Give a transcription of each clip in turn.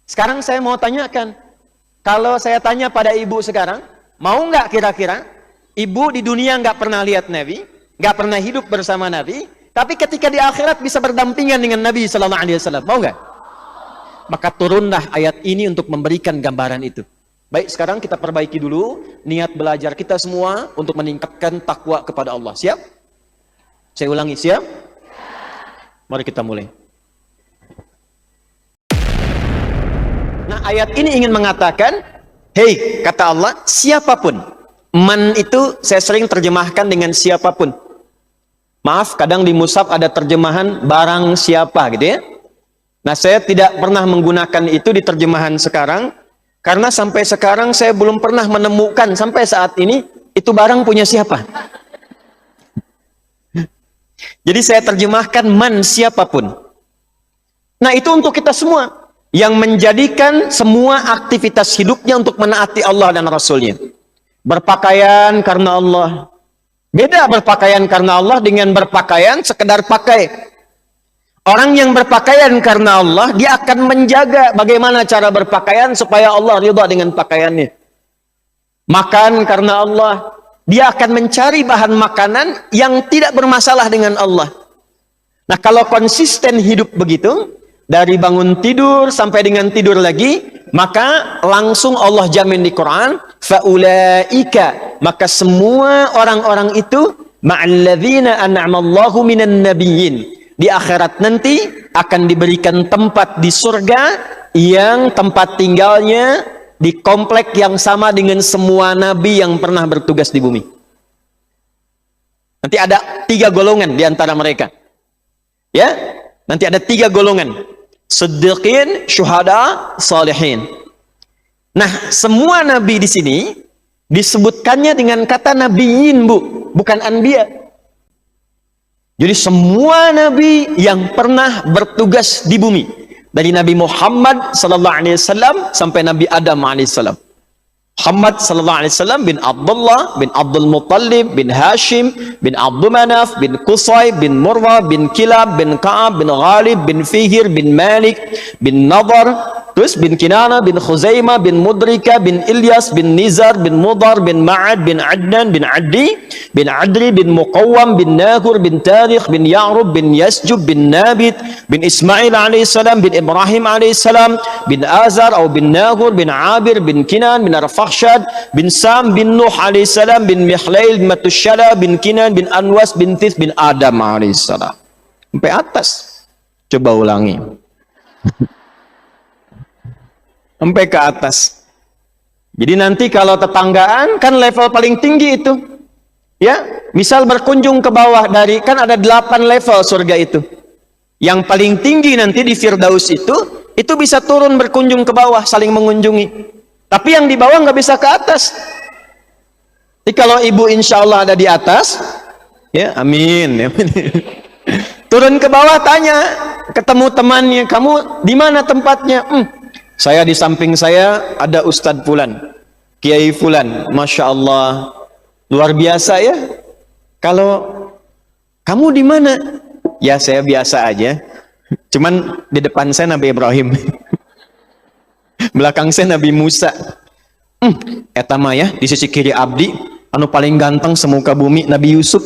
Sekarang saya mau tanyakan, kalau saya tanya pada ibu sekarang, mau nggak kira-kira ibu di dunia nggak pernah lihat Nabi, nggak pernah hidup bersama Nabi, tapi ketika di akhirat bisa berdampingan dengan Nabi Sallallahu Alaihi Wasallam, mau nggak? Maka turunlah ayat ini untuk memberikan gambaran itu. Baik, sekarang kita perbaiki dulu niat belajar kita semua untuk meningkatkan takwa kepada Allah. Siap? Saya ulangi, siap? Mari kita mulai. Nah, ayat ini ingin mengatakan, hei, kata Allah, siapapun. Man itu saya sering terjemahkan dengan siapapun. Maaf, kadang di mushaf ada terjemahan barang siapa gitu ya. Nah, saya tidak pernah menggunakan itu di terjemahan sekarang, karena sampai sekarang saya belum pernah menemukan sampai saat ini, itu barang punya siapa. Jadi saya terjemahkan man siapapun. Nah, itu untuk kita semua yang menjadikan semua aktivitas hidupnya untuk menaati Allah dan Rasulnya. Berpakaian karena Allah. Beda berpakaian karena Allah dengan berpakaian sekedar pakai. Orang yang berpakaian karena Allah, dia akan menjaga bagaimana cara berpakaian supaya Allah ridha dengan pakaiannya. Makan karena Allah, dia akan mencari bahan makanan yang tidak bermasalah dengan Allah. Nah, kalau konsisten hidup begitu, dari bangun tidur sampai dengan tidur lagi, maka langsung Allah jamin di Quran, faulaika, maka semua orang-orang itu ma'alladzina an'amallahu minan nabiyyin, di akhirat nanti akan diberikan tempat di surga yang tempat tinggalnya di komplek yang sama dengan semua nabi yang pernah bertugas di bumi. Nanti ada 3 golongan di antara mereka. Ya, nanti ada 3 golongan. Siddiqin, syuhada, salihin. Nah, semua nabi di sini disebutkannya dengan kata nabiyin, Bu, bukan anbiya. Jadi semua nabi yang pernah bertugas di bumi, dari Nabi Muhammad sallallahu alaihi wasallam sampai Nabi Adam alaihi salam. Muhammad sallallahu alaihi wasallam bin Abdullah bin Abdul Muttalib bin Hashim bin Abdul Manaf bin Qusay bin Murrah bin Kilab bin Ka'ab bin Ghalib bin Fihir bin Malik bin Nadar, terus bin Kinana bin Khuzaimah bin Mudrika bin Ilyas bin Nizar bin Mudar bin Ma'ad bin Adnan bin Addi bin Adri bin Muqawwam bin Nagur bin Tarikh bin Ya'rub bin Yasjub bin Nabit bin Ismail alaihissalam bin Ibrahim alaihissalam bin Azar atau bin Nagur bin Abir bin Kinan bin Arfakhshad bin Sam bin Nuh alaihissalam bin Mihlail bin Matushala bin Kinan bin Anwas bin Tith bin Adam alaihissalam. Sampai atas. Coba ulangi. Sampai ke atas. Jadi nanti kalau tetanggaan kan level paling tinggi itu. Ya, misal berkunjung ke bawah dari, kan ada 8 level surga itu. Yang paling tinggi nanti di Firdaus itu bisa turun berkunjung ke bawah, saling mengunjungi. Tapi yang di bawah nggak bisa ke atas. Jadi kalau ibu insya Allah ada di atas, ya amin. Turun ke bawah tanya, ketemu temannya, kamu di mana tempatnya? Saya di samping saya ada Ustadz Fulan, Kiai Fulan, Masya Allah, luar biasa ya. Kalau kamu di mana? Ya saya biasa aja. Cuman di depan saya Nabi Ibrahim, belakang saya Nabi Musa. Etama ya di sisi kiri abdi, anu paling ganteng semuka bumi Nabi Yusuf.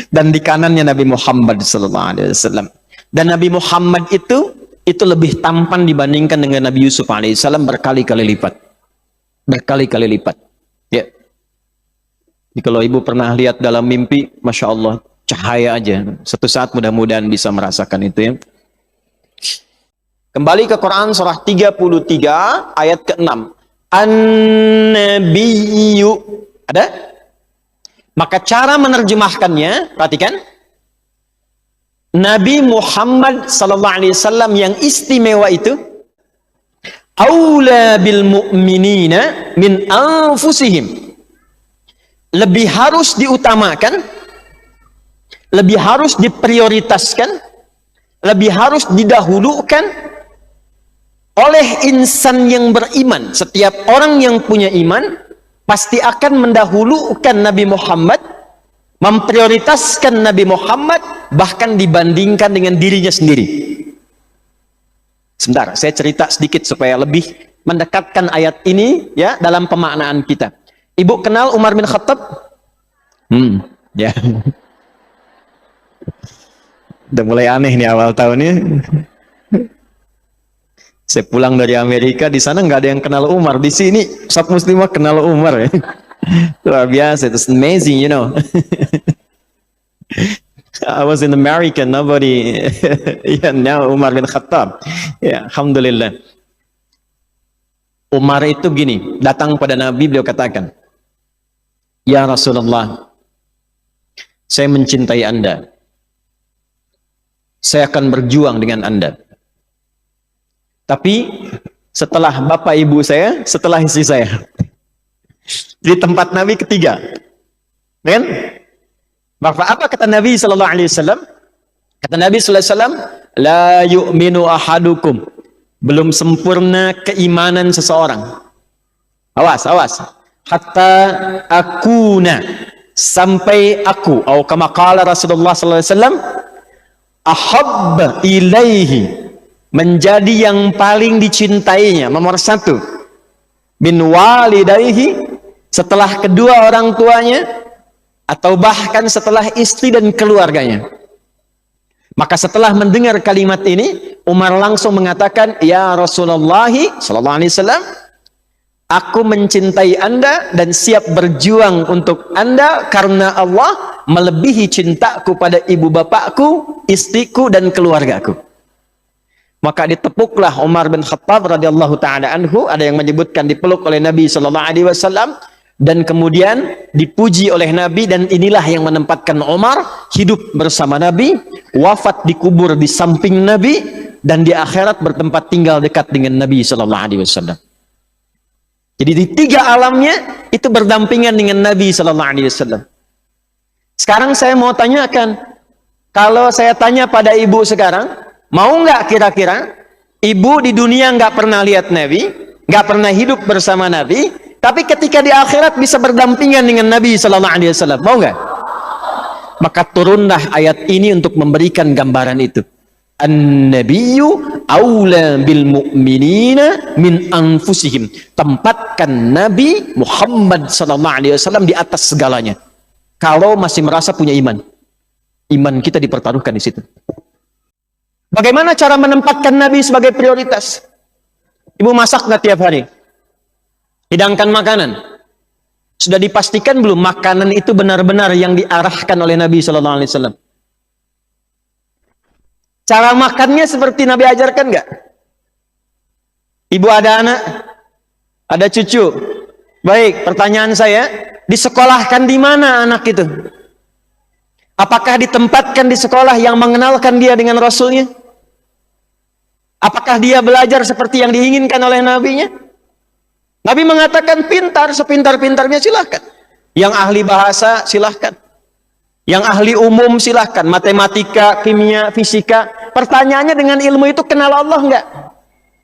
Dan di kanannya Nabi Muhammad sallallahu alaihi wasallam. Dan Nabi Muhammad itu lebih tampan dibandingkan dengan Nabi Yusuf alaihissalam berkali-kali lipat. Berkali-kali lipat. Ya. Jadi kalau ibu pernah lihat dalam mimpi, Masya Allah, cahaya aja. Satu saat mudah-mudahan bisa merasakan itu ya. Kembali ke Quran surah 33 ayat ke-6. An-Nabiyyu. Ada? Maka cara menerjemahkannya, perhatikan. Nabi Muhammad sallallahu alaihi wasallam yang istimewa itu aula bil mu'minina min anfusihim, lebih harus diutamakan, lebih harus diprioritaskan, lebih harus didahulukan oleh insan yang beriman. Setiap orang yang punya iman pasti akan mendahulukan Nabi Muhammad, memprioritaskan Nabi Muhammad, bahkan dibandingkan dengan dirinya sendiri. Sebentar, saya cerita sedikit supaya lebih mendekatkan ayat ini ya dalam pemaknaan kita. Ibu kenal Umar bin Khattab? Ya. Udah mulai aneh nih awal tahunnya. Saya pulang dari Amerika, di sana nggak ada yang kenal Umar. Di sini, Ustaz Muslimah kenal Umar ya. Luar biasa, it's amazing, you know. I was in America, nobody, yeah, now Umar bin Khattab. Ya, alhamdulillah. Umar itu gini, datang pada Nabi, beliau katakan, ya Rasulullah, saya mencintai Anda. Saya akan berjuang dengan Anda. Tapi setelah bapak ibu saya, setelah istri saya. Di tempat Nabi ketiga. Kan? Apa kata Nabi sallallahu alaihi wasallam? Kata Nabi sallallahu alaihi wasallam, la yu'minu ahadukum. Belum sempurna keimanan seseorang. Awas, awas. Hatta akuna, sampai aku, atau kama qala Rasulullah sallallahu alaihi wasallam, ahabba ilaihi, menjadi yang paling dicintainya, nomor satu, bin walidayhi, setelah kedua orang tuanya, atau bahkan setelah istri dan keluarganya. Maka setelah mendengar kalimat ini, Umar langsung mengatakan, ya Rasulullah sallallahu alaihi wasallam, aku mencintai Anda dan siap berjuang untuk Anda karena Allah melebihi cintaku pada ibu bapakku, istriku dan keluargaku. Maka ditepuklah Umar bin Khattab radhiyallahu taala anhu, ada yang menyebutkan dipeluk oleh Nabi sallallahu alaihi wasallam dan kemudian dipuji oleh Nabi, dan inilah yang menempatkan Umar hidup bersama Nabi, wafat dikubur di samping Nabi, dan di akhirat bertempat tinggal dekat dengan Nabi sallallahu alaihi wasallam. Jadi di tiga alamnya itu berdampingan dengan Nabi sallallahu alaihi wasallam. Sekarang saya mau tanyakan, kalau saya tanya pada ibu sekarang, mau nggak kira-kira ibu di dunia nggak pernah lihat Nabi, nggak pernah hidup bersama Nabi, tapi ketika di akhirat bisa berdampingan dengan Nabi sallallahu alaihi wasallam, mau nggak? Maka turunlah ayat ini untuk memberikan gambaran itu. An-nabiyyu aula bil mu'minina min anfusihim. Tempatkan Nabi Muhammad sallallahu alaihi wasallam di atas segalanya. Kalau masih merasa punya iman, iman kita dipertaruhkan di situ. Bagaimana cara menempatkan Nabi sebagai prioritas? Ibu masak nggak tiap hari? Hidangkan makanan. Sudah dipastikan belum makanan itu benar-benar yang diarahkan oleh Nabi Sallallahu Alaihi Wasallam? Cara makannya seperti Nabi ajarkan nggak? Ibu ada anak, ada cucu. Baik, pertanyaan saya, disekolahkan di mana anak itu? Apakah ditempatkan di sekolah yang mengenalkan dia dengan Rasulnya? Apakah dia belajar seperti yang diinginkan oleh Nabi-Nya? Nabi mengatakan pintar, sepintar-pintarnya silahkan. Yang ahli bahasa silahkan. Yang ahli umum silahkan. Matematika, kimia, fisika. Pertanyaannya dengan ilmu itu kenal Allah enggak?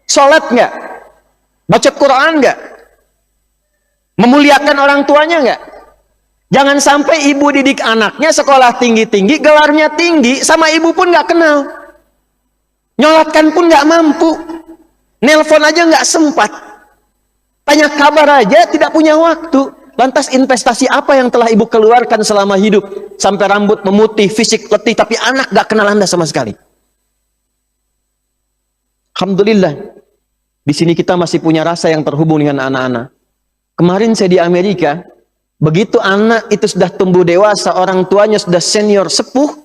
Sholat enggak? Baca Quran enggak? Memuliakan orang tuanya enggak? Jangan sampai ibu didik anaknya sekolah tinggi-tinggi, gelarnya tinggi, sama ibu pun nggak kenal. Nyolatkan pun nggak mampu. Nelpon aja nggak sempat. Tanya kabar aja tidak punya waktu. Lantas investasi apa yang telah ibu keluarkan selama hidup? Sampai rambut memutih, fisik letih, tapi anak nggak kenal Anda sama sekali. Alhamdulillah. Di sini kita masih punya rasa yang terhubung dengan anak-anak. Kemarin saya di Amerika, begitu anak itu sudah tumbuh dewasa, orang tuanya sudah senior sepuh,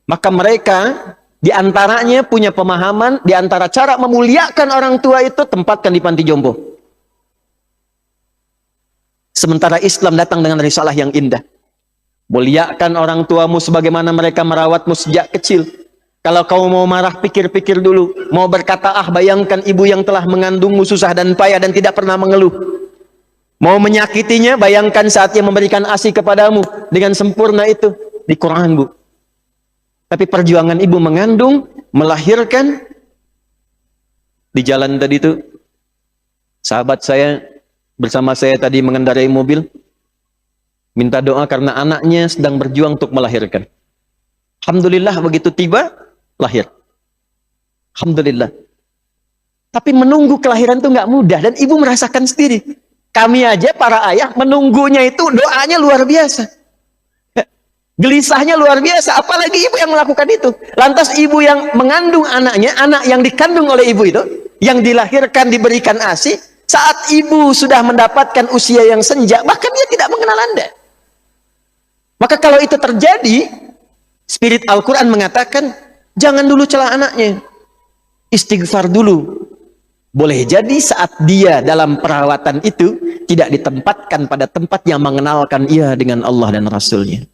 maka mereka diantaranya punya pemahaman, diantara cara memuliakan orang tua itu tempatkan di panti jompo. Sementara Islam datang dengan risalah yang indah. Muliakan orang tuamu sebagaimana mereka merawatmu sejak kecil. Kalau kau mau marah, pikir-pikir dulu. Mau berkata, bayangkan ibu yang telah mengandungmu susah dan payah dan tidak pernah mengeluh. Mau menyakitinya, bayangkan saat ia memberikan ASI kepadamu dengan sempurna itu di Quran, Bu. Tapi perjuangan ibu mengandung, melahirkan di jalan tadi itu, sahabat saya bersama saya tadi mengendarai mobil, minta doa karena anaknya sedang berjuang untuk melahirkan. Alhamdulillah begitu tiba, lahir. Alhamdulillah. Tapi menunggu kelahiran itu nggak mudah, dan ibu merasakan sendiri. Kami aja para ayah menunggunya itu doanya luar biasa. Gelisahnya luar biasa, apalagi ibu yang melakukan itu. Lantas ibu yang mengandung anaknya, anak yang dikandung oleh ibu itu, yang dilahirkan diberikan ASI, saat ibu sudah mendapatkan usia yang senja, bahkan dia tidak mengenal Anda. Maka kalau itu terjadi, spirit Al-Quran mengatakan, jangan dulu celah anaknya, istighfar dulu. Boleh jadi saat dia dalam perawatan itu, tidak ditempatkan pada tempat yang mengenalkan ia dengan Allah dan Rasulnya.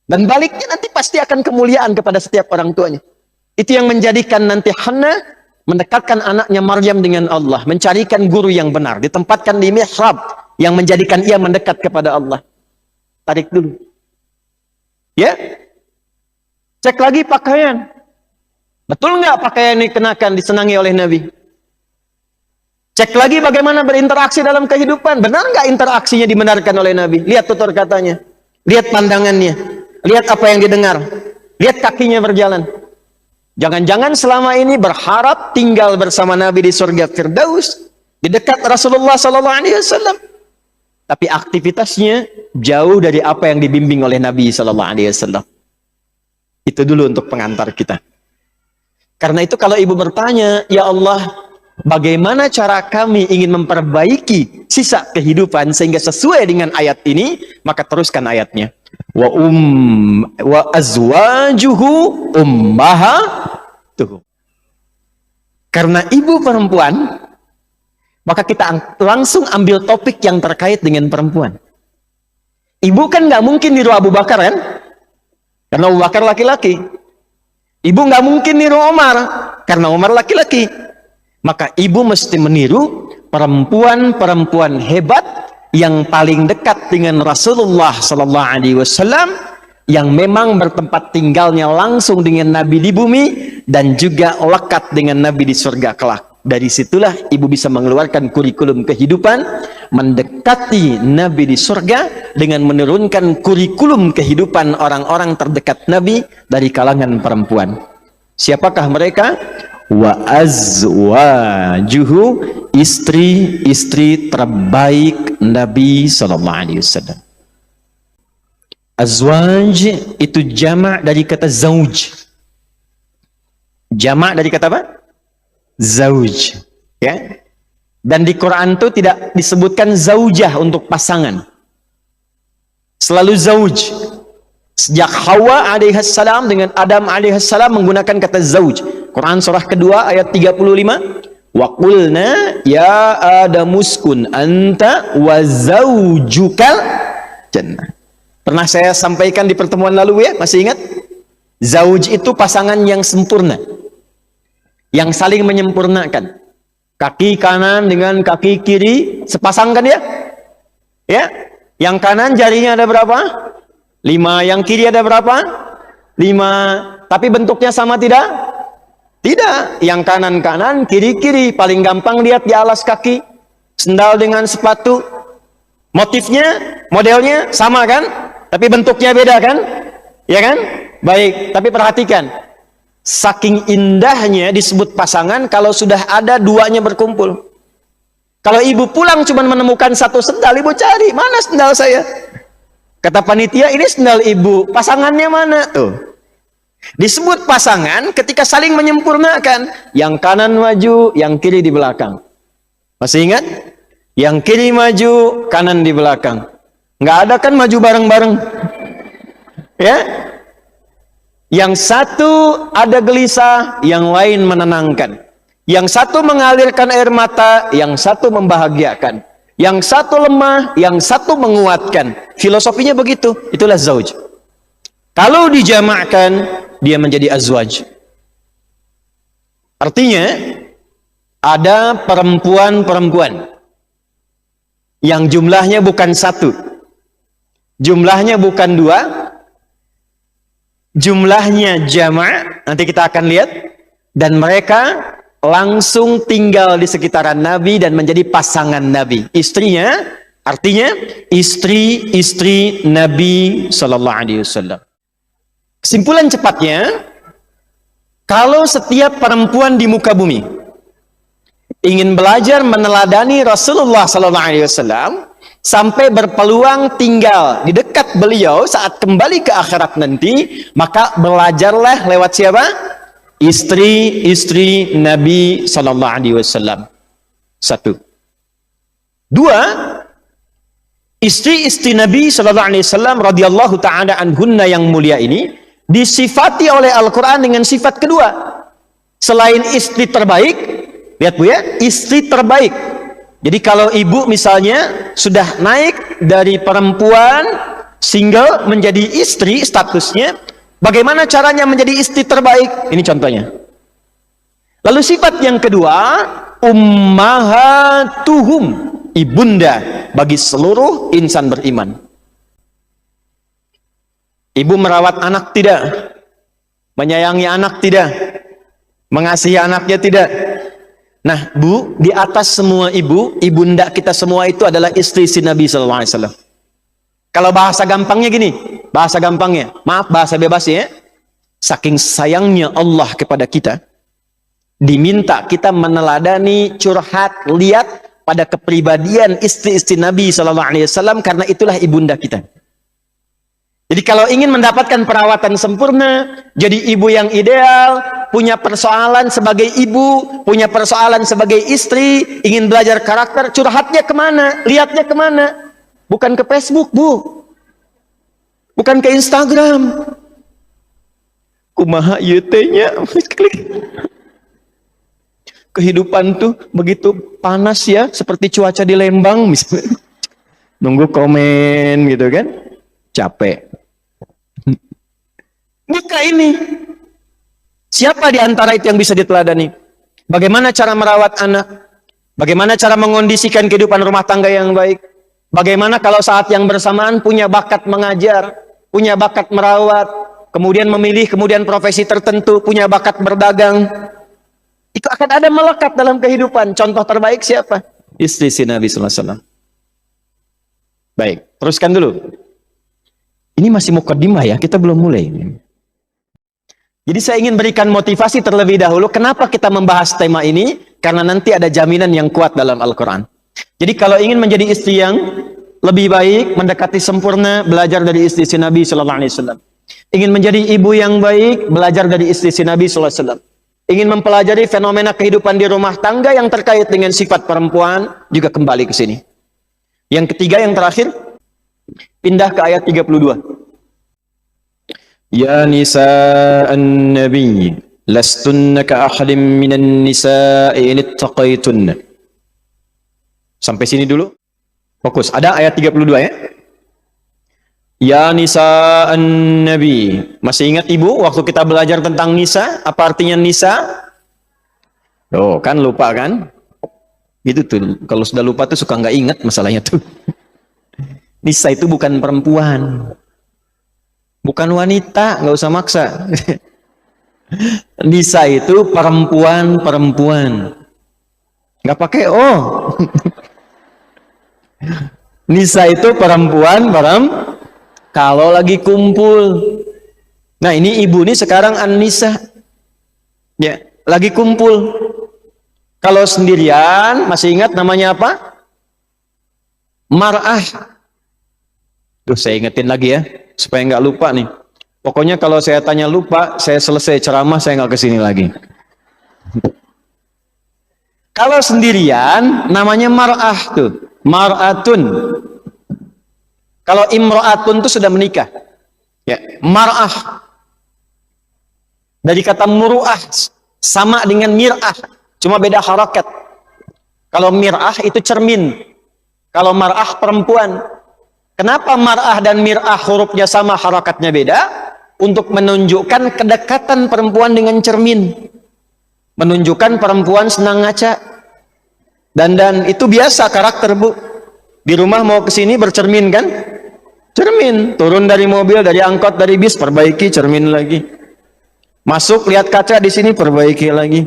Dan baliknya nanti pasti akan kemuliaan kepada setiap orang tuanya. Itu yang menjadikan nanti Hannah mendekatkan anaknya Maryam dengan Allah, mencarikan guru yang benar, ditempatkan di mihrab yang menjadikan ia mendekat kepada Allah. Tarik dulu. Ya. Cek lagi pakaian. Betul nggak pakaian yang dikenakan disenangi oleh Nabi? Cek lagi bagaimana berinteraksi dalam kehidupan. Benar nggak interaksinya dibenarkan oleh Nabi? Lihat tutur katanya. Lihat pandangannya. Lihat apa yang didengar. Lihat kakinya berjalan. Jangan-jangan selama ini berharap tinggal bersama Nabi di surga Firdaus, di dekat Rasulullah SAW. Tapi aktivitasnya jauh dari apa yang dibimbing oleh Nabi SAW. Itu dulu untuk pengantar kita. Karena itu kalau ibu bertanya, ya Allah, bagaimana cara kami ingin memperbaiki sisa kehidupan sehingga sesuai dengan ayat ini, maka teruskan ayatnya. Wa azwajuhu ummahatuhum. Karena ibu perempuan, maka kita langsung ambil topik yang terkait dengan perempuan. Ibu kan nggak mungkin niru Abu Bakar kan? Karena Abu Bakar laki-laki. Ibu nggak mungkin niru Umar, karena Umar laki-laki. Maka ibu mesti meniru perempuan-perempuan hebat yang paling dekat dengan Rasulullah SAW, yang memang bertempat tinggalnya langsung dengan Nabi di bumi dan juga lekat dengan Nabi di surga kelak. Dari situlah ibu bisa mengeluarkan kurikulum kehidupan, mendekati Nabi di surga dengan menurunkan kurikulum kehidupan orang-orang terdekat Nabi dari kalangan perempuan. Siapakah mereka? Wa azwajuhu, istri-istri terbaik Nabi SAW. Azwaj itu jamak dari kata zauj. Jamak dari kata apa? Zauj. Ya. Dan di Quran itu tidak disebutkan zaujah untuk pasangan. Selalu zauj. Sejak Hawa alaihissalam dengan Adam alaihissalam menggunakan kata zauj. Quran surah kedua ayat 35. Wa qulna ya adamuskun anta wa zaujukal jannah. Pernah saya sampaikan di pertemuan lalu ya, masih ingat? Zauj itu pasangan yang sempurna, yang saling menyempurnakan. Kaki kanan dengan kaki kiri sepasang kan ya? Ya, yang kanan jarinya ada berapa? 5, yang kiri ada berapa? 5. Tapi bentuknya sama tidak? Tidak, yang kanan-kanan, kiri-kiri. Paling gampang lihat di alas kaki, sendal dengan sepatu. Motifnya, modelnya sama kan? Tapi bentuknya beda kan? Ya kan? Baik, tapi perhatikan. Saking indahnya disebut pasangan kalau sudah ada duanya berkumpul. Kalau ibu pulang cuma menemukan satu sendal, ibu cari, mana sendal saya? Kata panitia, ini sendal ibu, pasangannya mana? Tuh. Disebut pasangan ketika saling menyempurnakan. Yang kanan maju, yang kiri di belakang. Masih ingat? Yang kiri maju, kanan di belakang. Nggak ada kan maju bareng-bareng? Ya? Yang satu ada gelisah, yang lain menenangkan. Yang satu mengalirkan air mata, yang satu membahagiakan. Yang satu lemah, yang satu menguatkan. Filosofinya begitu. Itulah zauj. Kalau dijamakkan, dia menjadi azwaj. Artinya, ada perempuan-perempuan yang jumlahnya bukan 1, jumlahnya bukan 2, jumlahnya jama', nanti kita akan lihat, dan mereka langsung tinggal di sekitaran Nabi dan menjadi pasangan Nabi. Istrinya, artinya istri-istri Nabi SAW. Kesimpulan cepatnya, Kalau setiap perempuan di muka bumi ingin belajar meneladani Rasulullah SAW sampai berpeluang tinggal di dekat beliau saat kembali ke akhirat nanti, maka belajarlah lewat siapa? Istri-istri Nabi SAW. Satu. Dua, istri-istri Nabi SAW radhiyallahu ta'ala anhunna yang mulia ini disifati oleh Al-Quran dengan sifat kedua. Selain istri terbaik, lihat Bu ya, istri terbaik. Jadi kalau ibu misalnya sudah naik dari perempuan single menjadi istri statusnya, bagaimana caranya menjadi istri terbaik? Ini contohnya. Lalu sifat yang kedua, ummahatuhum, ibunda bagi seluruh insan beriman. Ibu merawat anak tidak? Menyayangi anak tidak? Mengasihi anaknya tidak? Nah, Bu, di atas semua ibu, ibunda kita semua itu adalah istri si Nabi SAW. Kalau bahasa gampangnya gini, bahasa gampangnya, maaf bahasa bebas ya, saking sayangnya Allah kepada kita, diminta kita meneladani, curhat, lihat pada kepribadian istri-istri Nabi SAW, karena itulah ibunda kita. Jadi kalau ingin mendapatkan perawatan sempurna, jadi ibu yang ideal, punya persoalan sebagai ibu, punya persoalan sebagai istri, ingin belajar karakter, curhatnya kemana? Lihatnya kemana? Bukan ke Facebook, Bu. Bukan ke Instagram. Kumaha YT-nya. Klik. Kehidupan tuh begitu panas ya, seperti cuaca di Lembang misalnya. Nunggu komen gitu kan. Capek. Buka ini. Siapa di antara itu yang bisa diteladani? Bagaimana cara merawat anak? Bagaimana cara mengondisikan kehidupan rumah tangga yang baik? Bagaimana kalau saat yang bersamaan punya bakat mengajar, punya bakat merawat, kemudian memilih kemudian profesi tertentu, punya bakat berdagang? Itu akan ada melekat dalam kehidupan. Contoh terbaik siapa? Istri si Nabi SAW. Baik, teruskan dulu. Ini masih mukadimah ya, kita belum mulai. Jadi saya ingin berikan motivasi terlebih dahulu. Kenapa kita membahas tema ini? Karena nanti ada jaminan yang kuat dalam Al-Quran. Jadi kalau ingin menjadi istri yang lebih baik, mendekati sempurna, belajar dari istri si Nabi SAW. Ingin menjadi ibu yang baik, belajar dari istri si Nabi SAW. Ingin mempelajari fenomena kehidupan di rumah tangga yang terkait dengan sifat perempuan, juga kembali ke sini. Yang ketiga, yang terakhir, pindah ke ayat 32. Ya nisa'an nabi, lastunna ka ahadin minan nisa'i in ittaqaitunna. Sampai sini dulu. Fokus. Ada ayat 32 ya. Ya nisa'an nabi. Masih ingat Ibu waktu kita belajar tentang nisa? Apa artinya nisa? Oh, kan lupa kan? Gitu tuh. Kalau sudah lupa tuh suka nggak ingat masalahnya tuh. Nisa itu bukan perempuan. Bukan wanita, nggak usah maksa. Nisa itu perempuan-perempuan. Nggak pakai oh. Nisa itu perempuan. Kalau lagi kumpul. Nah ini ibu nih sekarang an-nisa. Ya, lagi kumpul. Kalau sendirian, masih ingat namanya apa? Mar'ah. Tuh saya ingetin lagi ya, supaya nggak lupa nih. Pokoknya kalau saya tanya lupa, saya selesai ceramah, saya nggak kesini lagi. Kalau sendirian, namanya mar'ah tuh. Mar'atun. Kalau imra'atun tuh sudah menikah. Ya, mar'ah. Dari kata muru'ah, sama dengan mir'ah. Cuma beda harakat. Kalau mir'ah itu cermin. Kalau mar'ah perempuan. Kenapa mar'ah dan mir'ah hurufnya sama, harakatnya beda? Untuk menunjukkan kedekatan perempuan dengan cermin. Menunjukkan perempuan senang ngaca. Dan itu biasa karakter Bu. Di rumah mau kesini bercermin kan? Cermin. Turun dari mobil, dari angkot, dari bis, perbaiki cermin lagi. Masuk lihat kaca di sini, perbaiki lagi.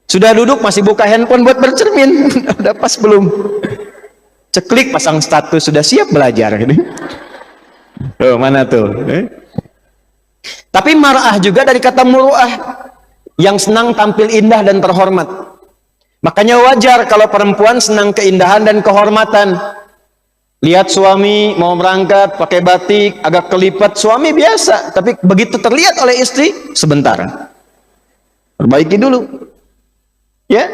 Sudah duduk masih buka handphone buat bercermin. Udah pas belum? Ceklik pasang status, sudah siap belajar. Oh, mana tuh? Tapi mar'ah juga dari kata muru'ah. yang senang tampil indah dan terhormat. Makanya wajar kalau perempuan senang keindahan dan kehormatan. Lihat suami mau berangkat pakai batik, agak kelipat, suami biasa, tapi begitu terlihat oleh istri, sebentar. Perbaiki dulu. Ya.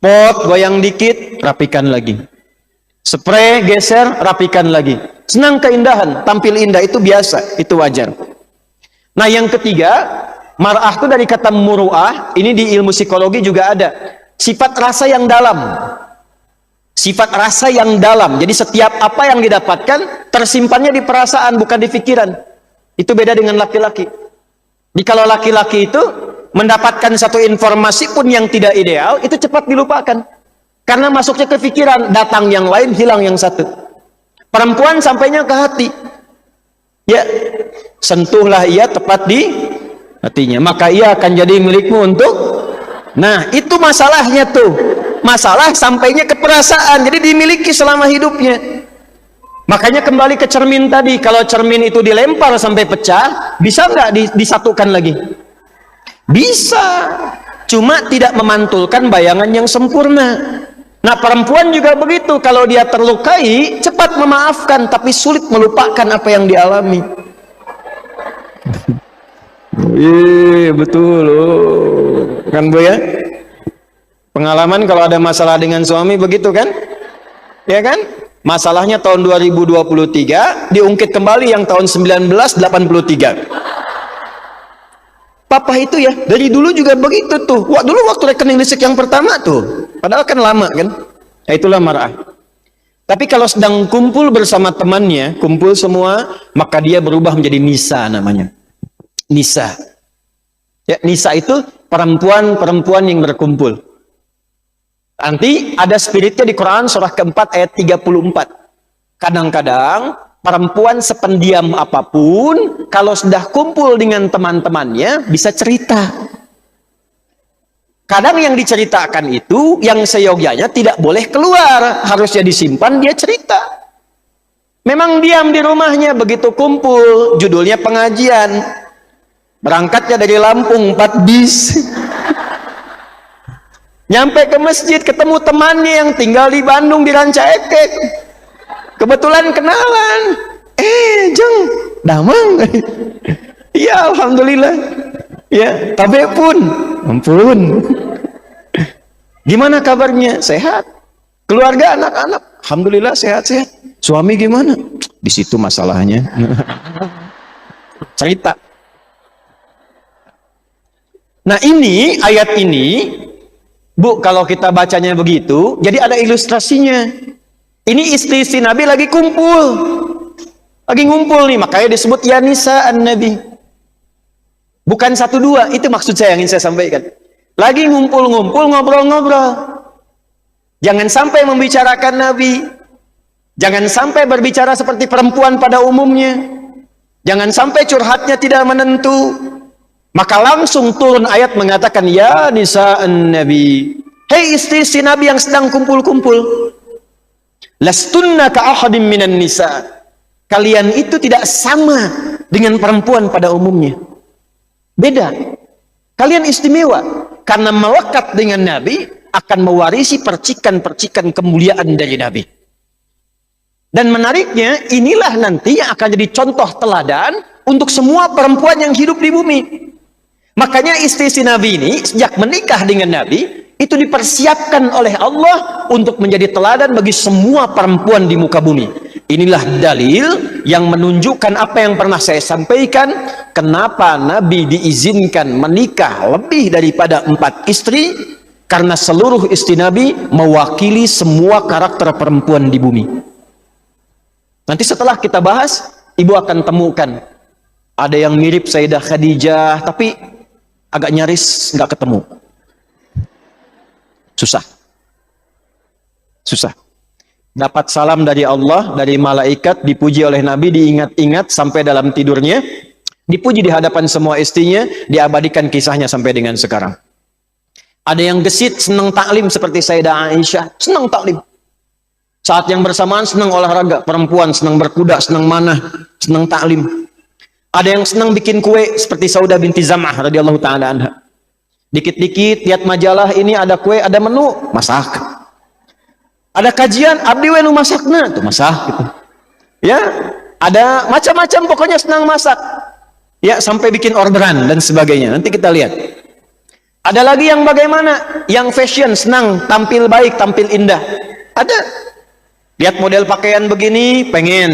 Pot goyang dikit, rapikan lagi. Spray geser, rapikan lagi. Senang keindahan, tampil indah, itu biasa, itu wajar. Nah, yang ketiga, mar'ah itu dari kata muru'ah, ini di ilmu psikologi juga ada. Sifat rasa yang dalam. Sifat rasa yang dalam. Jadi setiap apa yang didapatkan tersimpannya di perasaan, bukan di pikiran. Itu beda dengan laki-laki. Jadi kalau laki-laki itu mendapatkan satu informasi pun yang tidak ideal, itu cepat dilupakan. Karena masuknya ke pikiran, datang yang lain, hilang yang satu. Perempuan sampainya ke hati. Ya, sentuhlah ia tepat di hatinya, maka ia akan jadi milikmu untuk. Nah, itu masalahnya tuh. Masalah sampainya ke perasaan, jadi dimiliki selama hidupnya. Makanya kembali ke cermin tadi, kalau cermin itu dilempar sampai pecah, bisa nggak disatukan lagi? Bisa, cuma tidak memantulkan bayangan yang sempurna. Nah, perempuan juga begitu, kalau dia terlukai, cepat memaafkan, tapi sulit melupakan apa yang dialami. Iya, betul kan Bu ya? Pengalaman kalau ada masalah dengan suami begitu kan? Ya kan? Masalahnya tahun 2023 diungkit kembali yang tahun 1983. Papa itu ya dari dulu juga begitu tuh. Wah, dulu waktu rekening listrik yang pertama tuh. Padahal kan lama kan? Nah, itulah mar'ah. Tapi kalau sedang kumpul bersama temannya, kumpul semua, maka dia berubah menjadi nisa namanya. Nisa. Ya, nisa itu perempuan-perempuan yang berkumpul. Nanti ada spiritnya di Quran surah keempat ayat 34. Kadang-kadang perempuan sependiam apapun, kalau sudah kumpul dengan teman-temannya, bisa cerita. Kadang yang diceritakan itu, yang seyogyanya tidak boleh keluar. Harusnya disimpan, dia cerita. Memang diam di rumahnya, begitu kumpul, judulnya pengajian. Berangkatnya dari Lampung, 4 bis. Nyampe ke masjid, ketemu temannya yang tinggal di Bandung, di Ranca Ekek. Kebetulan kenalan. Jeng, damang. Iya, alhamdulillah. Ya, tapi pun, ampun. Gimana kabarnya? Sehat. Keluarga, anak-anak, alhamdulillah sehat-sehat. Suami gimana? Di situ masalahnya. Cerita. Nah, ini ayat ini, Bu, kalau kita bacanya begitu, jadi ada ilustrasinya. Ini istri Nabi lagi kumpul. Lagi ngumpul nih, makanya disebut ya nisa an-nabi. Bukan 1-2, itu maksud saya yang ingin saya sampaikan. Lagi ngumpul-ngumpul, ngobrol-ngobrol. Jangan sampai membicarakan Nabi. Jangan sampai berbicara seperti perempuan pada umumnya. Jangan sampai curhatnya tidak menentu. Maka langsung turun ayat mengatakan, ya nisa'an nabi. Hei istri si Nabi yang sedang kumpul-kumpul. Lastunna ka'ahadim minan nisa. Kalian itu tidak sama dengan perempuan pada umumnya. Beda. Kalian istimewa. Karena melekat dengan Nabi, akan mewarisi percikan-percikan kemuliaan dari Nabi. Dan menariknya, inilah nanti yang akan jadi contoh teladan untuk semua perempuan yang hidup di bumi. Makanya istri si Nabi ini sejak menikah dengan Nabi itu dipersiapkan oleh Allah untuk menjadi teladan bagi semua perempuan di muka bumi. Inilah dalil yang menunjukkan apa yang pernah saya sampaikan, kenapa Nabi diizinkan menikah lebih daripada 4 istri, karena seluruh istri Nabi mewakili semua karakter perempuan di bumi. Nanti setelah kita bahas, ibu akan temukan ada yang mirip Sayyidah Khadijah, tapi agak nyaris nggak ketemu. Susah. Dapat salam dari Allah, dari malaikat, dipuji oleh Nabi, diingat-ingat sampai dalam tidurnya, dipuji di hadapan semua istrinya, diabadikan kisahnya sampai dengan sekarang. Ada yang gesit, senang taklim seperti Sayyidah Aisyah, senang taklim. Saat yang bersamaan senang olahraga, perempuan senang berkuda, senang manah, senang taklim. Ada yang senang bikin kue seperti Saudah binti Zam'ah radhiyallahu taala anha. Dikit-dikit lihat majalah ini ada kue, ada menu, masak. Ada kajian, abdi we nu masakna, tuh masak gitu. Ya, ada macam-macam pokoknya senang masak. Ya, sampai bikin orderan dan sebagainya. Nanti kita lihat. Ada lagi yang bagaimana? Yang fashion, senang tampil baik, tampil indah. Ada. Lihat model pakaian begini, pengen.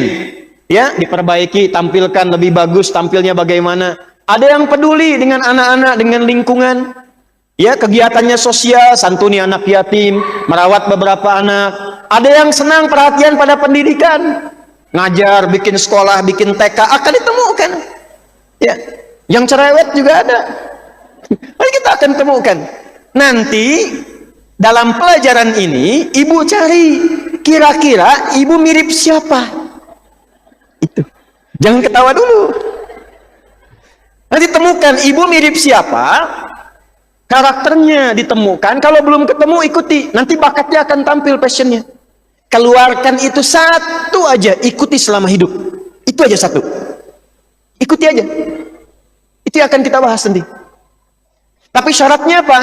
Ya, diperbaiki, tampilkan lebih bagus, tampilnya bagaimana. Ada yang peduli dengan anak-anak, dengan lingkungan. Ya, kegiatannya sosial, santuni anak yatim, merawat beberapa anak. Ada yang senang perhatian pada pendidikan, ngajar, bikin sekolah, bikin TK, akan ditemukan. Ya, yang cerewet juga ada. Mari kita akan temukan. Nanti dalam pelajaran ini, ibu cari kira-kira ibu mirip siapa. Itu. Jangan ketawa dulu. Nanti temukan ibu mirip siapa. Karakternya ditemukan, kalau belum ketemu ikuti, nanti bakatnya akan tampil, passionnya. Keluarkan itu satu aja, ikuti selama hidup. Itu aja satu. Ikuti aja. Itu yang akan kita bahas nanti. Tapi syaratnya apa?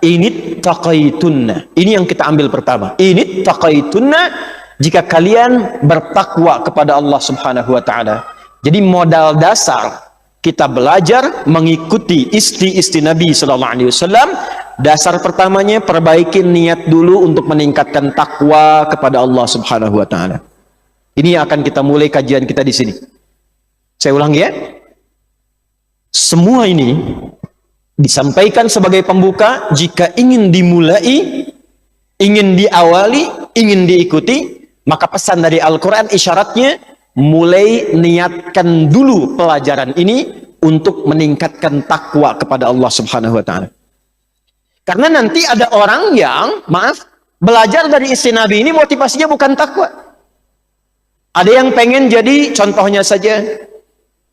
Ini taqaitunna. Ini yang kita ambil pertama. Ini taqaitunna, jika kalian bertakwa kepada Allah Subhanahu wa taala. Jadi modal dasar kita belajar mengikuti istri-istri Nabi sallallahu alaihi wasallam. Dasar pertamanya perbaikin niat dulu untuk meningkatkan takwa kepada Allah Subhanahu wa taala. Ini yang akan kita mulai kajian kita di sini. Saya ulangi ya. Semua ini disampaikan sebagai pembuka. Jika ingin dimulai, ingin diawali, ingin diikuti, maka pesan dari Al-Quran isyaratnya mulai niatkan dulu pelajaran ini untuk meningkatkan takwa kepada Allah Subhanahu wa taala. Karena nanti ada orang yang, belajar dari istri Nabi ini motivasinya bukan takwa. Ada yang pengen jadi contohnya saja.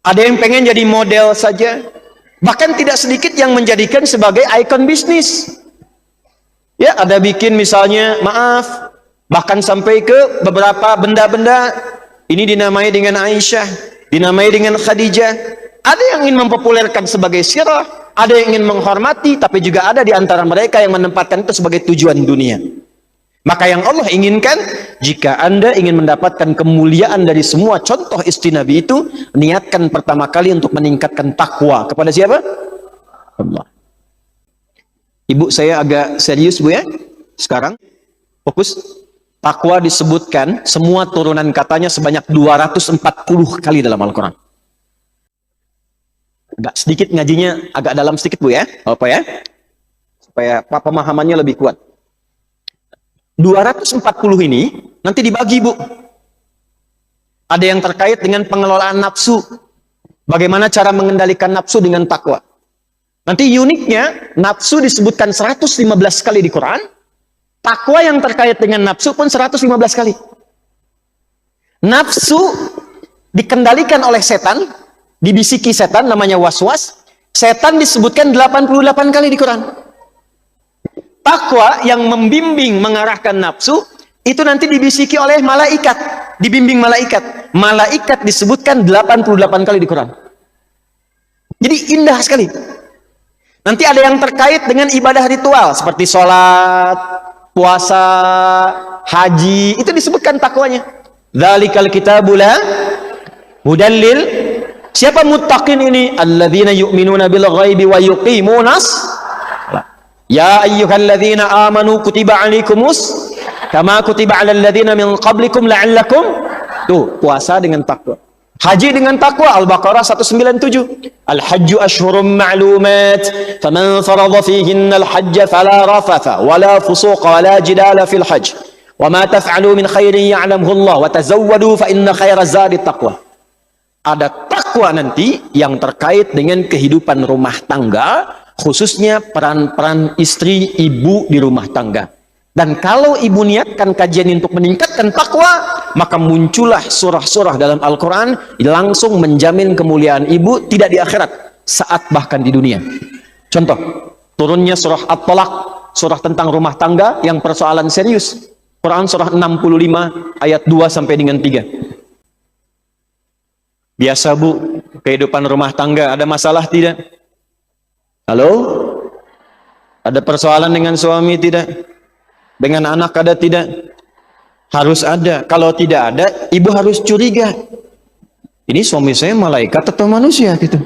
Ada yang pengen jadi model saja. Bahkan tidak sedikit yang menjadikan sebagai ikon bisnis. Ya, ada bikin misalnya, bahkan sampai ke beberapa benda-benda. Ini dinamai dengan Aisyah, dinamai dengan Khadijah. Ada yang ingin mempopulerkan sebagai sirah, ada yang ingin menghormati, tapi juga ada di antara mereka yang menempatkan itu sebagai tujuan dunia. Maka yang Allah inginkan, jika Anda ingin mendapatkan kemuliaan dari semua contoh istri Nabi itu, niatkan pertama kali untuk meningkatkan takwa kepada siapa? Allah. Ibu, saya agak serius Bu ya. Sekarang fokus. Takwa disebutkan semua turunan katanya sebanyak 240 kali dalam Al-Quran. Agak sedikit ngajinya, agak dalam sedikit Bu ya. Apa ya? Supaya pemahamannya lebih kuat. 240 ini nanti dibagi Bu. Ada yang terkait dengan pengelolaan nafsu. Bagaimana cara mengendalikan nafsu dengan takwa. Nanti uniknya, nafsu disebutkan 115 kali di Quran. Takwa yang terkait dengan nafsu pun 115 kali. Nafsu dikendalikan oleh setan, dibisiki setan, namanya waswas. Setan disebutkan 88 kali di Quran. Takwa yang membimbing mengarahkan nafsu, itu nanti dibisiki oleh malaikat, dibimbing malaikat. Malaikat disebutkan 88 kali di Quran. Jadi indah sekali. Nanti ada yang terkait dengan ibadah ritual, seperti sholat, puasa, haji, itu disebutkan takwanya. Dzalikal kitabul la hudallil. Siapa muttaqin ini? Alladzina yu'minuna bil ghaibi wa yuqimunas. Ya ayyuhalladzina amanu kutiba alaikumus kama kutiba alal ladzina min qablikum la'allakum. Tuh, puasa dengan takwa. Haji dengan takwa, Al-Baqarah 197. Al-hajju ashhurum ma'lumat, faman farada fihinna al-hajja fala rafatha wala fusuqa wala jidala fil hajj. Wa ma taf'alu min khairin ya'lamhu Allah wa tazawwadu fa inna khaira zadi taqwa. Ada takwa nanti yang terkait dengan kehidupan rumah tangga, khususnya peran-peran istri, ibu di rumah tangga. Dan kalau ibu niatkan kajian untuk meningkatkan takwa, maka muncullah surah-surah dalam Al-Quran langsung menjamin kemuliaan ibu, tidak di akhirat, saat bahkan di dunia. Contoh, turunnya surah At-Talaq, surah tentang rumah tangga yang persoalan serius. Quran surah 65 ayat 2 sampai dengan 3. Biasa Bu, kehidupan rumah tangga ada masalah tidak? Halo? Ada persoalan dengan suami tidak? Dengan anak ada tidak? Harus ada. Kalau tidak ada, ibu harus curiga. Ini suami saya malaikat atau manusia gitu.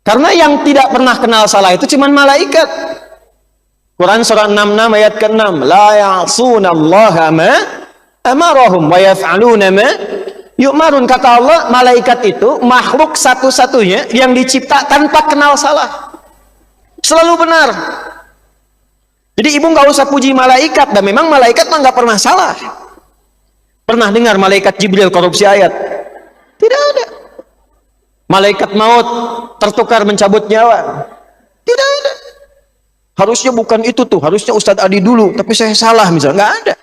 Karena yang tidak pernah kenal salah itu cuma malaikat. Quran surah 66 ayat ke-6. La ya'sunallaha ma amarahum wa yaf'aluna ma yu'marun. Kata Allah, malaikat itu makhluk satu-satunya yang dicipta tanpa kenal salah. Selalu benar. Jadi ibu nggak usah puji malaikat, dan memang malaikat mah nggak pernah salah. Pernah dengar malaikat Jibril korupsi ayat? Tidak ada. Malaikat maut tertukar mencabut nyawa? Tidak ada. Harusnya bukan itu tuh, harusnya Ustadz Adi dulu, tapi saya salah misalnya. Nggak ada.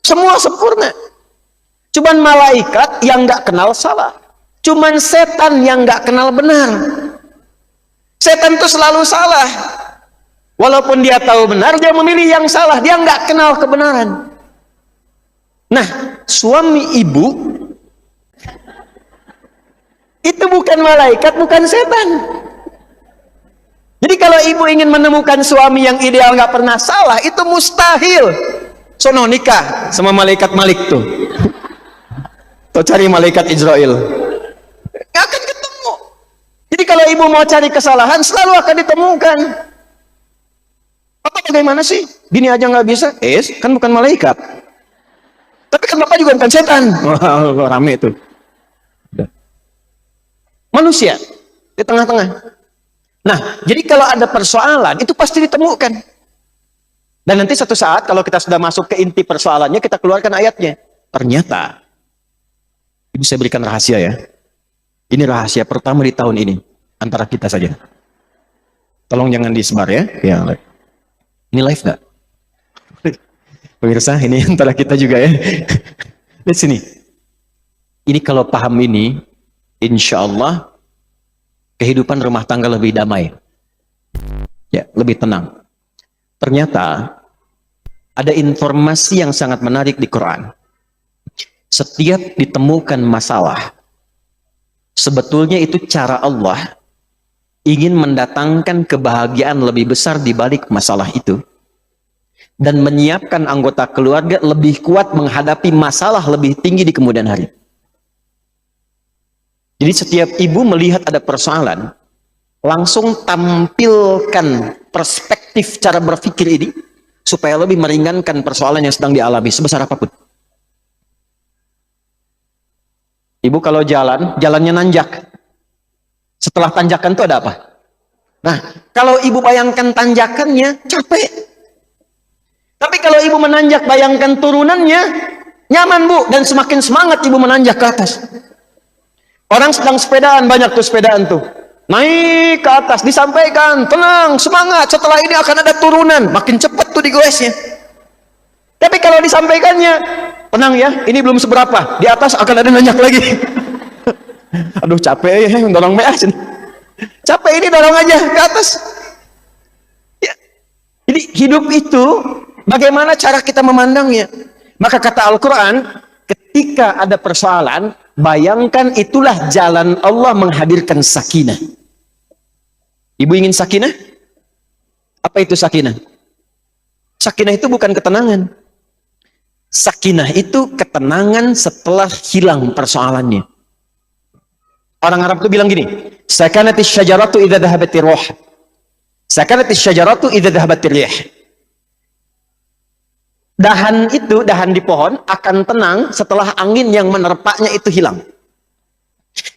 Semua sempurna. Cuman malaikat yang nggak kenal salah. Cuman setan yang nggak kenal benar. Setan itu selalu salah. Walaupun dia tahu benar, dia memilih yang salah. Dia nggak kenal kebenaran. Nah, suami ibu itu bukan malaikat, bukan setan. Jadi kalau ibu ingin menemukan suami yang ideal nggak pernah salah, itu mustahil. Sono nikah sama malaikat Malik tuh. Tuh cari malaikat Israel. Nggak akan ketemu. Jadi kalau ibu mau cari kesalahan, selalu akan ditemukan. Bapak bagaimana sih? Gini aja nggak bisa? Kan bukan malaikat. Tapi kan Bapak juga bukan setan. Wah, rame itu. Manusia di tengah-tengah. Nah, jadi kalau ada persoalan, itu pasti ditemukan. Dan nanti satu saat, kalau kita sudah masuk ke inti persoalannya, kita keluarkan ayatnya. Ternyata, ibu saya berikan rahasia ya. Ini rahasia pertama di tahun ini. Antara kita saja. Tolong jangan disebar ya. Ini live gak? Pemirsa, ini antara kita juga ya. Lihat sini. Ini kalau paham ini, insya Allah kehidupan rumah tangga lebih damai. Ya, lebih tenang. Ternyata ada informasi yang sangat menarik di Quran. Setiap ditemukan masalah, sebetulnya itu cara Allah ingin mendatangkan kebahagiaan lebih besar di balik masalah itu. Dan menyiapkan anggota keluarga lebih kuat menghadapi masalah lebih tinggi di kemudian hari. Jadi setiap ibu melihat ada persoalan, langsung tampilkan perspektif cara berpikir ini, supaya lebih meringankan persoalan yang sedang dialami, sebesar apapun. Ibu kalau jalan, jalannya nanjak. Setelah tanjakan itu ada apa? Nah, kalau ibu bayangkan tanjakannya, capek. Tapi kalau ibu menanjak, bayangkan turunannya, nyaman bu, dan semakin semangat ibu menanjak ke atas. Orang sedang sepedaan, banyak tuh sepedaan tuh. Naik ke atas, disampaikan, tenang, semangat, setelah ini akan ada turunan. Makin cepat tuh digoesnya. Tapi kalau disampaikannya, tenang ya, ini belum seberapa, di atas akan ada nanjak lagi. Aduh capek ya, dorong meah. Capek ini dorong aja ke atas. Ya. Jadi hidup itu, bagaimana cara kita memandangnya? Maka kata Al-Quran, ketika ada persoalan, bayangkan itulah jalan Allah menghadirkan sakinah. Ibu ingin sakinah? Apa itu sakinah? Sakinah itu bukan ketenangan. Sakinah itu ketenangan setelah hilang persoalannya. Orang Arab itu bilang gini, sakanatis syajaratu idza dhahabatir ruh. Sakanatis syajaratu idza dhahabatir rih. Dahan itu, dahan di pohon akan tenang setelah angin yang menerpaknya itu hilang.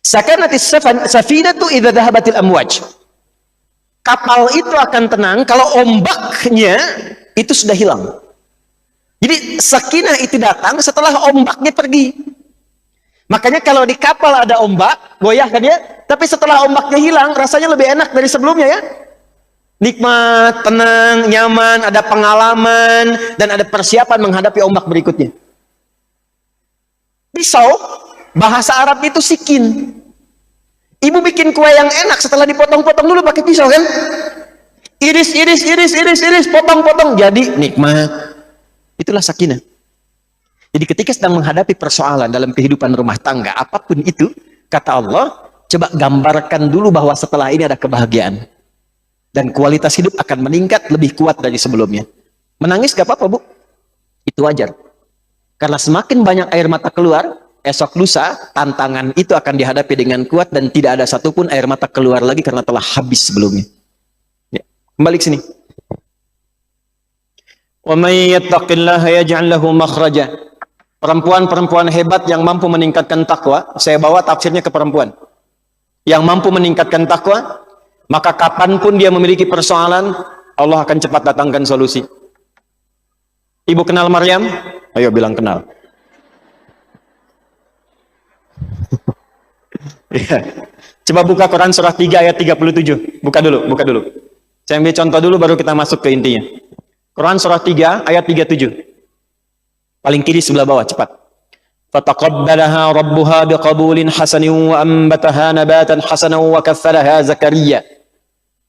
Sakanatis safinatu idza dhahabatil amwaj. Kapal itu akan tenang kalau ombaknya itu sudah hilang. Jadi sakinah itu datang setelah ombaknya pergi. Makanya kalau di kapal ada ombak, goyah kan ya, tapi setelah ombaknya hilang, rasanya lebih enak dari sebelumnya ya. Nikmat, tenang, nyaman, ada pengalaman, dan ada persiapan menghadapi ombak berikutnya. Pisau, bahasa Arab itu sikin. Ibu bikin kue yang enak setelah dipotong-potong dulu pakai pisau kan? Iris, iris, iris, iris, iris, potong-potong, jadi nikmat. Itulah sakinah. Jadi ketika sedang menghadapi persoalan dalam kehidupan rumah tangga, apapun itu, kata Allah, coba gambarkan dulu bahwa setelah ini ada kebahagiaan. Dan kualitas hidup akan meningkat lebih kuat dari sebelumnya. Menangis gak apa-apa, Bu. Itu wajar. Karena semakin banyak air mata keluar, esok lusa, tantangan itu akan dihadapi dengan kuat dan tidak ada satupun air mata keluar lagi karena telah habis sebelumnya. Ya. Kembali ke sini. Wa may yattaqillaha yaj'al lahu makhraja. Perempuan-perempuan hebat yang mampu meningkatkan takwa, saya bawa tafsirnya ke perempuan. Yang mampu meningkatkan takwa, maka kapanpun dia memiliki persoalan, Allah akan cepat datangkan solusi. Ibu kenal Maryam? Ayo bilang kenal. Ya. Coba buka Quran surah 3 ayat 37. Buka dulu. Saya ambil contoh dulu baru kita masuk ke intinya. Quran surah 3 ayat 37. Paling kiri sebelah bawah, cepat. Fataqabbalaha rabbuha biqabulin hasanin wa ambataha nabatan hasanan wa kaffalaha Zakaria.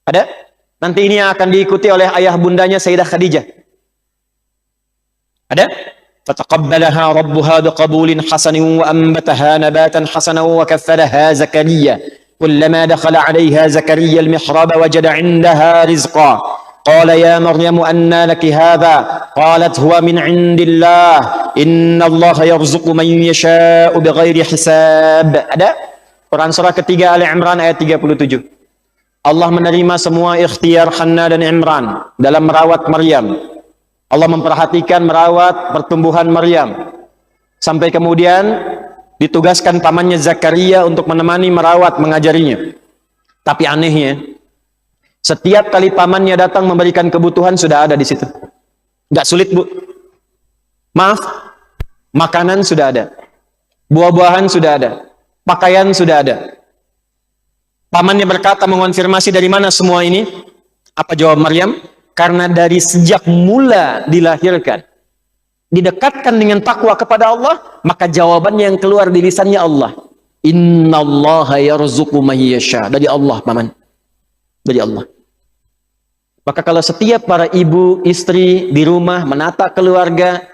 Ada? Nanti ini akan diikuti oleh ayah bundanya Sayyidah Khadijah. Ada? Fataqabbalaha rabbuha biqabulin hasanin wa ambataha nabatan hasanan wa kaffalaha Zakaria. Kullama dakhala 'alayha Zakaria al-mihrab wajada 'indaha rizqa. Qala ya Maryam anna laki hadha? Qalat huwa min 'indillah. Innallaha yarzuqu man yasha'u bighairi hisab. Ada? Quran surah ketiga Ali Imran ayat 37. Allah menerima semua ikhtiar Hanna dan Imran dalam merawat Maryam. Allah memperhatikan merawat pertumbuhan Maryam. Sampai kemudian ditugaskan pamannya Zakaria untuk menemani, merawat, mengajarinya. Tapi anehnya, setiap kali pamannya datang memberikan kebutuhan sudah ada di situ. Nggak sulit, Bu. Maaf, makanan sudah ada. Buah-buahan sudah ada. Pakaian sudah ada. Pamannya berkata mengonfirmasi dari mana semua ini? Apa jawab Maryam? Karena dari sejak mula dilahirkan, didekatkan dengan takwa kepada Allah, maka jawabannya yang keluar di lisannya Allah. Innallaha yarzuqu man yasha. Dari Allah, paman. Dari Allah. Maka kalau setiap para ibu, istri di rumah menata keluarga,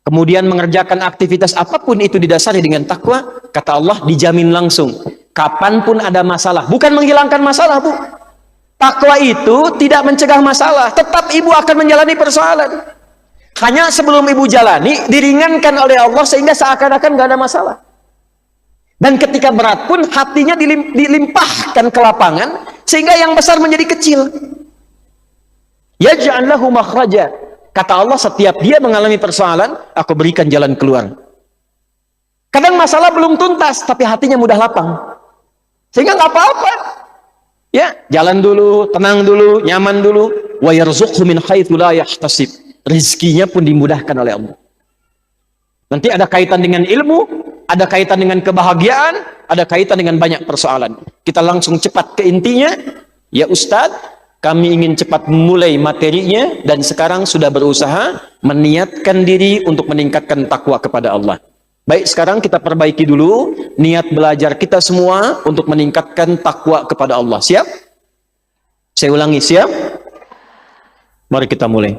kemudian mengerjakan aktivitas apapun itu didasari dengan takwa, kata Allah dijamin langsung. Kapanpun ada masalah, bukan menghilangkan masalah, Bu. Takwa itu tidak mencegah masalah, tetap ibu akan menjalani persoalan. Hanya sebelum ibu jalani, diringankan oleh Allah sehingga seakan-akan gak ada masalah. Dan ketika berat pun hatinya dilimpahkan ke lapangan sehingga yang besar menjadi kecil. Yaj'al lahu makhraja. Kata Allah, setiap dia mengalami persoalan, aku berikan jalan keluar. Kadang masalah belum tuntas, tapi hatinya mudah lapang. Sehingga nggak apa-apa. Ya, jalan dulu, tenang dulu, nyaman dulu. Wa yarzuqhu min haitsu la yahtasib. Rizkinya pun dimudahkan oleh Allah. Nanti ada kaitan dengan ilmu, ada kaitan dengan kebahagiaan, ada kaitan dengan banyak persoalan. Kita langsung cepat ke intinya. Ya Ustadz, kami ingin cepat mulai materinya dan sekarang sudah berusaha meniatkan diri untuk meningkatkan takwa kepada Allah. Baik, sekarang kita perbaiki dulu niat belajar kita semua untuk meningkatkan takwa kepada Allah. Siap? Saya ulangi, siap? Mari kita mulai.